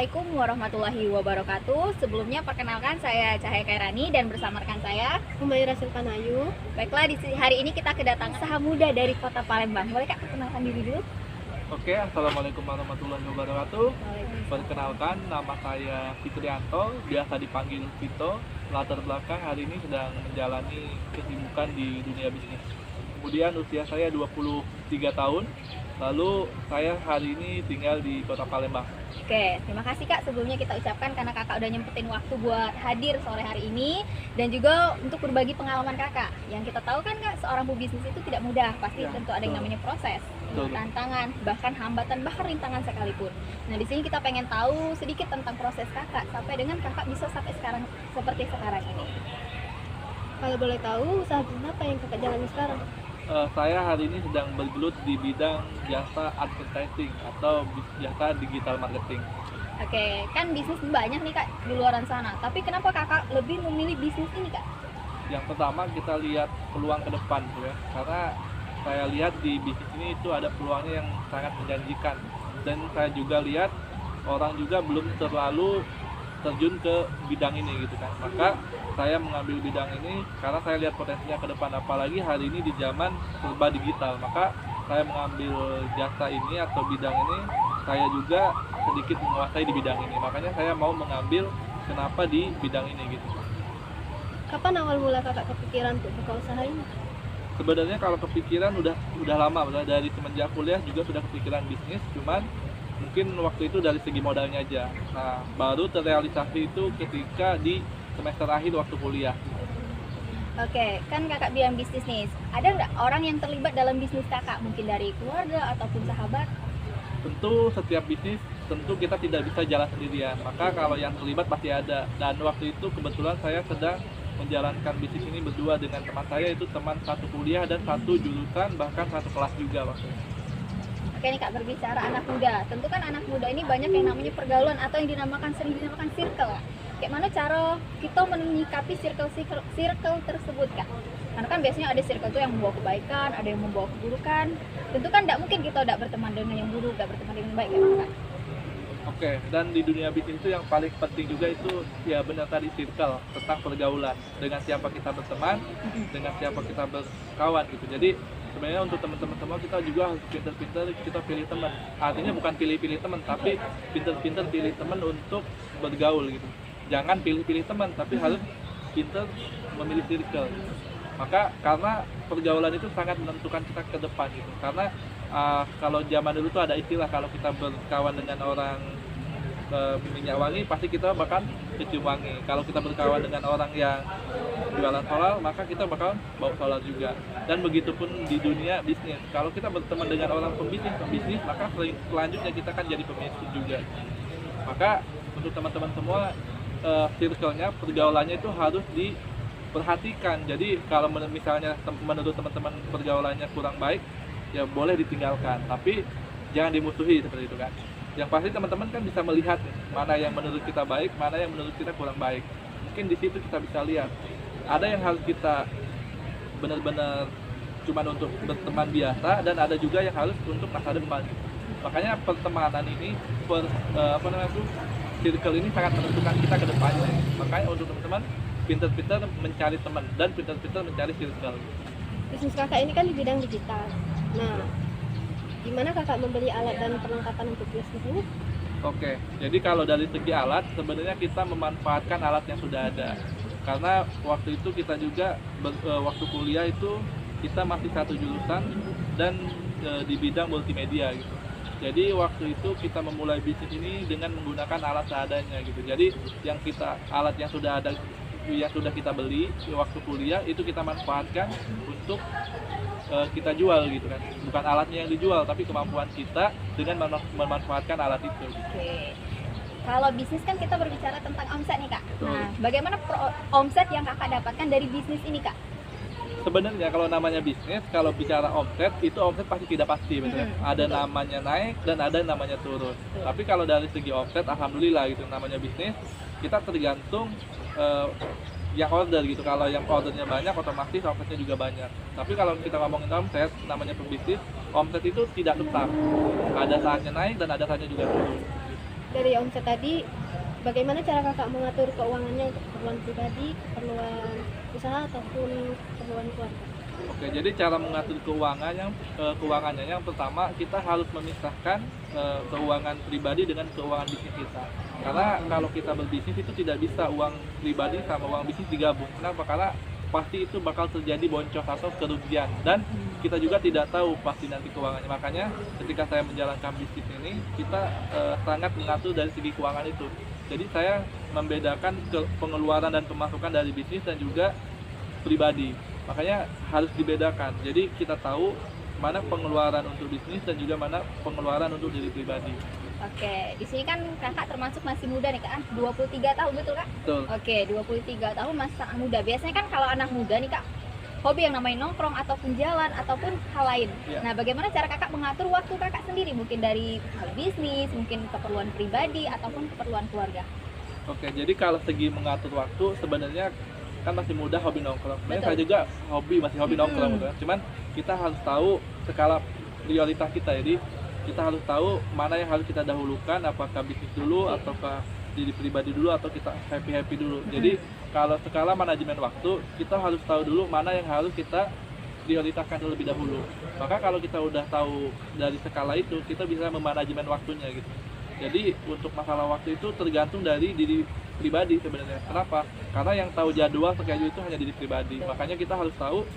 Assalamualaikum warahmatullahi wabarakatuh. Sebelumnya perkenalkan saya Cahaya Kairani dan bersama rekan saya Humaira Silpanayu. Baiklah, hari ini kita kedatangan usaha muda dari Kota Palembang. Boleh Kak perkenalkan diri dulu? Oke, Assalamualaikum warahmatullahi wabarakatuh. Perkenalkan, nama saya Fitrianto, biasa dipanggil Vito. Latar belakang hari ini sedang menjalani kesibukan di dunia bisnis. Kemudian usia saya 23 tahun, lalu saya hari ini tinggal di Kota Palembang. Oke, terima kasih Kak sebelumnya kita ucapkan karena Kakak udah nyempetin waktu buat hadir sore hari ini dan juga untuk berbagi pengalaman Kakak. Yang kita tahu kan Kak, seorang pebisnis itu tidak mudah, pasti tentu ada yang namanya proses, tantangan, bahkan hambatan, bahkan rintangan sekalipun. Nah, di sini kita pengen tahu sedikit tentang proses Kakak sampai dengan Kakak bisa sampai sekarang seperti sekarang ini. Kalau boleh tahu, usaha bisnis apa yang kakak jalani sekarang? Saya hari ini sedang bergelut di bidang jasa advertising atau jasa digital marketing. Oke, kan bisnis banyak nih Kak di luaran sana, tapi kenapa Kakak lebih memilih bisnis ini Kak? Yang pertama kita lihat peluang ke depan tuh ya, karena saya lihat di bisnis ini itu ada peluangnya yang sangat menjanjikan, dan saya juga lihat orang juga belum terlalu terjun ke bidang ini gitu kan. Maka saya mengambil bidang ini karena saya lihat potensinya ke depan, apalagi hari ini di zaman serba digital. Maka saya mengambil jasa ini atau bidang ini, saya juga sedikit menguasai di bidang ini. Makanya saya mau mengambil kenapa di bidang ini gitu. Kapan awal mula kakak kepikiran untuk buka usaha ini? Sebenarnya kalau kepikiran udah lama, dari semenjak kuliah juga sudah kepikiran bisnis, cuman mungkin waktu itu dari segi modalnya aja. Nah, baru terrealisasi itu ketika di semester akhir waktu kuliah. Oke, kan Kakak bilang bisnis nih, ada nggak orang yang terlibat dalam bisnis Kakak? Mungkin dari keluarga ataupun sahabat? Tentu setiap bisnis, tentu kita tidak bisa jalan sendirian. Maka kalau yang terlibat pasti ada. Dan waktu itu kebetulan saya sedang menjalankan bisnis ini berdua dengan teman saya, itu teman satu kuliah dan satu jurusan, bahkan satu kelas juga waktu itu. Oke nih Kak, berbicara anak muda, tentu kan anak muda ini banyak yang namanya pergaulan atau yang sering dinamakan circle. Kayak mana cara kita menyikapi circle tersebut Kak? Karena kan biasanya ada circle itu yang membawa kebaikan, ada yang membawa keburukan. Tentu kan tidak mungkin kita tidak berteman dengan yang buruk, tidak berteman dengan yang baik, ya Kak? Oke, dan di dunia bisnis itu yang paling penting juga itu ya benar tadi circle, tentang pergaulan. Dengan siapa kita berteman, dengan siapa kita berkawan gitu. Jadi sebenarnya untuk teman-teman semua kita juga harus pintar-pintar kita pilih teman. Artinya bukan pilih-pilih teman, tapi pintar-pintar pilih teman untuk bergaul gitu. Jangan pilih-pilih teman, tapi harus pintar memilih circle. Maka karena pergaulan itu sangat menentukan kita ke depan gitu. Karena kalau zaman dulu tuh ada istilah, kalau kita berkawan dengan orang minyak wangi, pasti kita bakal kecium wangi. Kalau kita berkawan dengan orang yang jualan solar, maka kita bakal bawa solar juga. Dan begitupun di dunia bisnis. Kalau kita berteman dengan orang pembisnis, maka selanjutnya kita kan jadi pembisnis juga. Maka untuk teman-teman semua, circle-nya, pergaulannya itu harus diperhatikan. Jadi kalau misalnya menurut teman-teman pergaulannya kurang baik, ya boleh ditinggalkan, tapi jangan dimusuhi seperti itu kan. Yang pasti teman-teman kan bisa melihat mana yang menurut kita baik, mana yang menurut kita kurang baik. Mungkin di situ kita bisa lihat. Ada yang harus kita benar-benar cuma untuk berteman biasa, dan ada juga yang harus untuk masa depan. Makanya pertemanan ini, circle ini sangat menentukan kita ke depannya. Makanya untuk teman-teman pintar-pintar mencari teman dan pintar-pintar mencari circle. Bisnis kakak ini kan di bidang digital. Nah, gimana kakak membeli alat dan perlengkapan untuk bisnis ini? Oke, jadi kalau dari segi alat, sebenarnya kita memanfaatkan alat yang sudah ada. Karena waktu itu kita juga, waktu kuliah itu, kita masih satu jurusan dan di bidang multimedia gitu. Jadi waktu itu kita memulai bisnis ini dengan menggunakan alat seadanya gitu. Jadi alat yang sudah ada, yang sudah kita beli di waktu kuliah, itu kita manfaatkan untuk kita jual gitu kan. Bukan alatnya yang dijual, tapi kemampuan kita dengan memanfaatkan alat itu. Oke. Kalau bisnis kan kita berbicara tentang omset nih Kak. Nah, bagaimana omset yang Kakak dapatkan dari bisnis ini Kak? Sebenarnya kalau namanya bisnis, kalau bicara omset, itu omset pasti tidak pasti, betul. Ada namanya naik dan ada namanya turun. Tapi kalau dari segi omset, alhamdulillah gitu, namanya bisnis, kita tergantung yang order gitu. Kalau yang ordernya banyak, otomatis omsetnya juga banyak. Tapi kalau kita ngomongin omset, namanya pebisnis, omset itu tidak tetap. Ada saatnya naik dan ada saatnya juga turun. dari omset tadi, bagaimana cara kakak mengatur keuangannya untuk keperluan pribadi, keperluan usaha ataupun keperluan keluarga? Oke, jadi cara mengatur keuangannya yang pertama kita harus memisahkan keuangan pribadi dengan keuangan bisnis kita. Karena kalau kita berbisnis itu tidak bisa uang pribadi sama uang bisnis digabung. Kenapa? Karena pasti itu bakal terjadi boncos atau kerugian dan kita juga tidak tahu pasti nanti keuangannya. Makanya ketika saya menjalankan bisnis ini kita sangat mengatur dari segi keuangan itu. Jadi saya membedakan pengeluaran dan pemasukan dari bisnis dan juga pribadi. Makanya harus dibedakan. Jadi kita tahu mana pengeluaran untuk bisnis dan juga mana pengeluaran untuk diri pribadi. Oke, di sini kan kakak termasuk masih muda nih kak, 23 tahun betul kak? Betul. Oke, 23 tahun masih sangat muda. Biasanya kan kalau anak muda nih kak, hobi yang namanya nongkrong ataupun jalan ataupun hal lain. Ya. Nah, bagaimana cara kakak mengatur waktu kakak sendiri? Mungkin dari hal bisnis, mungkin keperluan pribadi ataupun keperluan keluarga. Oke, jadi kalau segi mengatur waktu sebenarnya kan masih muda hobi nongkrong. Sebenarnya saya juga masih hobi nongkrong gitu. Cuman kita harus tahu skala prioritas kita. Jadi kita harus tahu mana yang harus kita dahulukan, apakah bisnis dulu ataukah diri pribadi dulu atau kita happy dulu. Jadi kalau skala manajemen waktu kita harus tahu dulu mana yang harus kita prioritaskan terlebih dahulu. Maka kalau kita udah tahu dari skala itu kita bisa memanajemen waktunya gitu. Jadi untuk masalah waktu itu tergantung dari diri pribadi sebenarnya. Kenapa? Karena yang tahu jadwal schedule itu hanya diri pribadi. Makanya kita harus tahu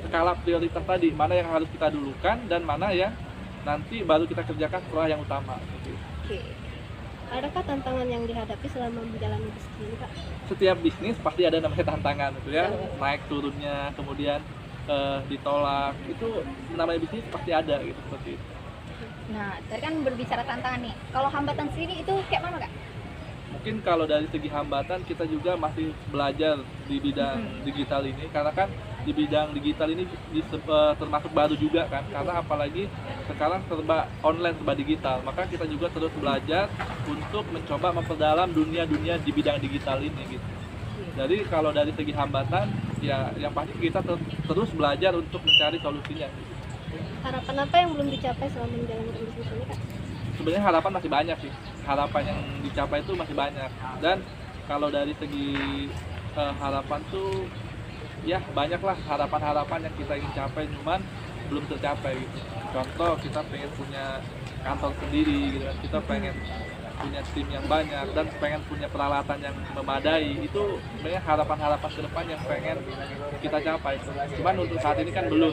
skala prioritas tadi, mana yang harus kita dulukan dan mana yang nanti baru kita kerjakan setelah yang utama. Oke. Adakah tantangan yang dihadapi selama menjalani bisnis ini, Kak? Setiap bisnis pasti ada namanya tantangan gitu ya. Naik turunnya, kemudian ditolak. Itu namanya bisnis pasti ada gitu seperti itu. Nah, tadi kan berbicara tantangan nih. Kalau hambatan sendiri itu kayak mana kak? Mungkin kalau dari segi hambatan kita juga masih belajar di bidang digital ini, karena kan di bidang digital ini termasuk baru juga kan, karena apalagi sekarang serba online, serba digital, maka kita juga terus belajar untuk mencoba memperdalam dunia-dunia di bidang digital ini gitu. Jadi kalau dari segi hambatan ya yang pasti kita terus belajar untuk mencari solusinya gitu. Harapan apa yang belum dicapai selama menjalankan bisnis ini, Kak? Sebenarnya harapan masih banyak sih, harapan yang dicapai itu masih banyak, dan kalau dari segi harapan tuh ya banyaklah harapan-harapan yang kita ingin capai cuman belum tercapai gitu. Contoh kita pengen punya kantor sendiri gitu kan, kita pengen punya tim yang banyak dan pengen punya peralatan yang memadai. Itu sebenarnya harapan-harapan ke depan yang pengen kita capai. Cuman untuk saat ini kan belum.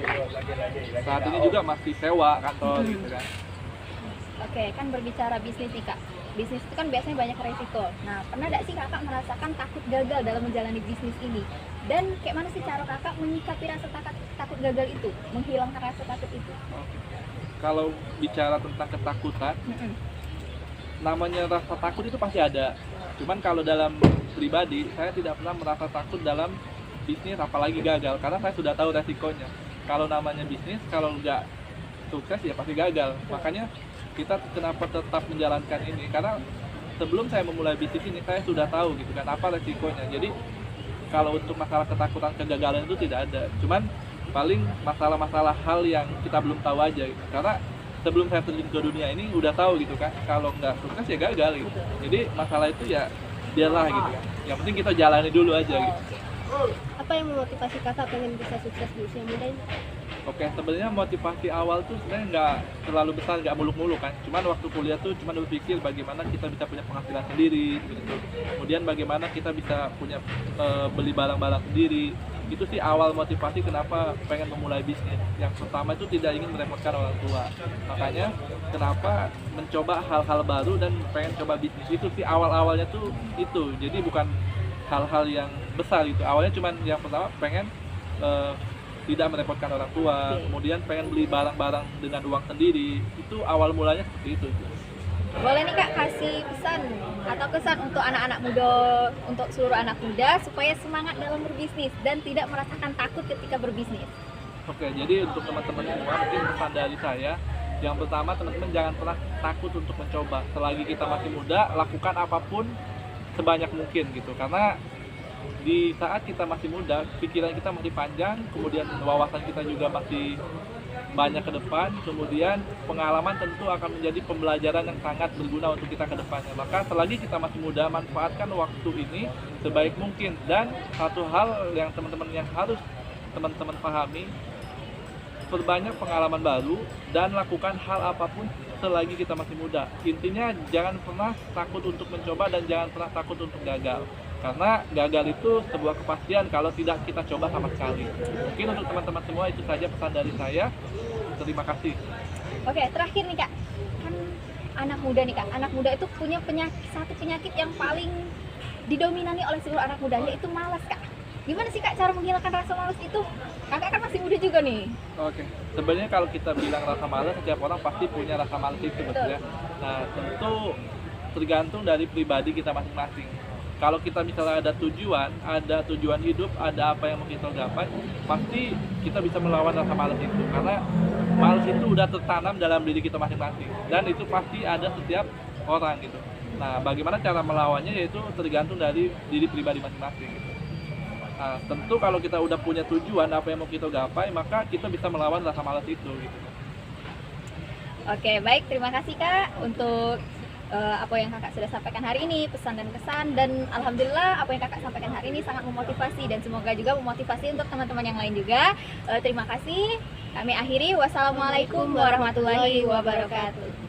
Saat ini juga masih sewa kantor gitu kan. Oke, kan berbicara bisnis nih kak. Bisnis itu kan biasanya banyak resiko. Nah, pernah nggak sih kakak merasakan takut gagal dalam menjalani bisnis ini? Dan kayak mana sih cara kakak menyikapi rasa takut gagal itu? Menghilangkan rasa takut itu? Kalau bicara tentang ketakutan, namanya rasa takut itu pasti ada. Cuman kalau dalam pribadi, saya tidak pernah merasa takut dalam bisnis, apalagi gagal, karena saya sudah tahu resikonya. Kalau namanya bisnis, kalau nggak sukses ya pasti gagal. Makanya kita kenapa tetap menjalankan ini, karena sebelum saya memulai bisnis ini saya sudah tahu gitu kan apa resikonya. Jadi kalau untuk masalah ketakutan kegagalan itu tidak ada, cuman paling masalah-masalah hal yang kita belum tahu aja gitu. Karena sebelum saya terjun ke dunia ini udah tahu gitu kan, kalau nggak sukses ya gagal gitu. Jadi masalah itu ya biarlah gitu kan, yang penting kita jalani dulu aja gitu. Apa yang memotivasi kakak pengen bisa sukses di usia muda ini? Oke, sebenarnya motivasi awal tuh sebenarnya nggak terlalu besar, nggak muluk-muluk kan. Cuman waktu kuliah tuh cuman berpikir bagaimana kita bisa punya penghasilan sendiri, gitu. Kemudian bagaimana kita bisa punya beli barang-barang sendiri. Itu sih awal motivasi kenapa pengen memulai bisnis. Yang pertama itu tidak ingin merepotkan orang tua. Makanya kenapa mencoba hal-hal baru dan pengen coba bisnis, itu sih awal-awalnya tuh itu. Jadi bukan hal-hal yang besar gitu. Awalnya cuman yang pertama pengen tidak merepotkan orang tua, kemudian pengen beli barang-barang dengan uang sendiri. Itu awal mulanya seperti itu. Boleh nih kak kasih pesan atau kesan untuk anak-anak muda, untuk seluruh anak muda supaya semangat dalam berbisnis dan tidak merasakan takut ketika berbisnis. Oke, jadi untuk teman-teman semua mungkin pesan dari saya, yang pertama teman-teman jangan pernah takut untuk mencoba. Selagi kita masih muda, lakukan apapun sebanyak mungkin gitu. Karena di saat kita masih muda, pikiran kita masih panjang, kemudian wawasan kita juga masih banyak ke depan, kemudian pengalaman tentu akan menjadi pembelajaran yang sangat berguna untuk kita ke depannya. Maka selagi kita masih muda, manfaatkan waktu ini sebaik mungkin. Dan satu hal yang teman-teman yang harus teman-teman pahami, perbanyak pengalaman baru dan lakukan hal apapun selagi kita masih muda. Intinya jangan pernah takut untuk mencoba dan jangan pernah takut untuk gagal. Karena gagal itu sebuah kepastian kalau tidak kita coba sama sekali. Mungkin untuk teman-teman semua itu saja pesan dari saya. Terima kasih. Oke, terakhir nih Kak, kan anak muda nih Kak, anak muda itu punya satu penyakit yang paling didominasi oleh seluruh anak muda, yaitu malas Kak. Gimana sih Kak cara menghilangkan rasa malas itu? Kakak kan masih muda juga nih. Oke, sebenarnya kalau kita bilang rasa malas, setiap orang pasti punya rasa malas itu, betul ya. Nah, tentu tergantung dari pribadi kita masing-masing. Kalau kita misalnya ada tujuan hidup, ada apa yang mau kita gapai, pasti kita bisa melawan rasa malas itu. Karena malas itu udah tertanam dalam diri kita masing-masing, dan itu pasti ada setiap orang gitu. Nah, bagaimana cara melawannya yaitu tergantung dari diri pribadi masing-masing gitu. Nah, tentu kalau kita udah punya tujuan apa yang mau kita gapai, maka kita bisa melawan rasa malas itu gitu. Oke, baik, terima kasih Kak untuk apa yang Kakak sudah sampaikan hari ini, pesan dan kesan, dan alhamdulillah apa yang Kakak sampaikan hari ini sangat memotivasi dan semoga juga memotivasi untuk teman-teman yang lain juga. Terima kasih. Kami akhiri. Wassalamualaikum warahmatullahi wabarakatuh.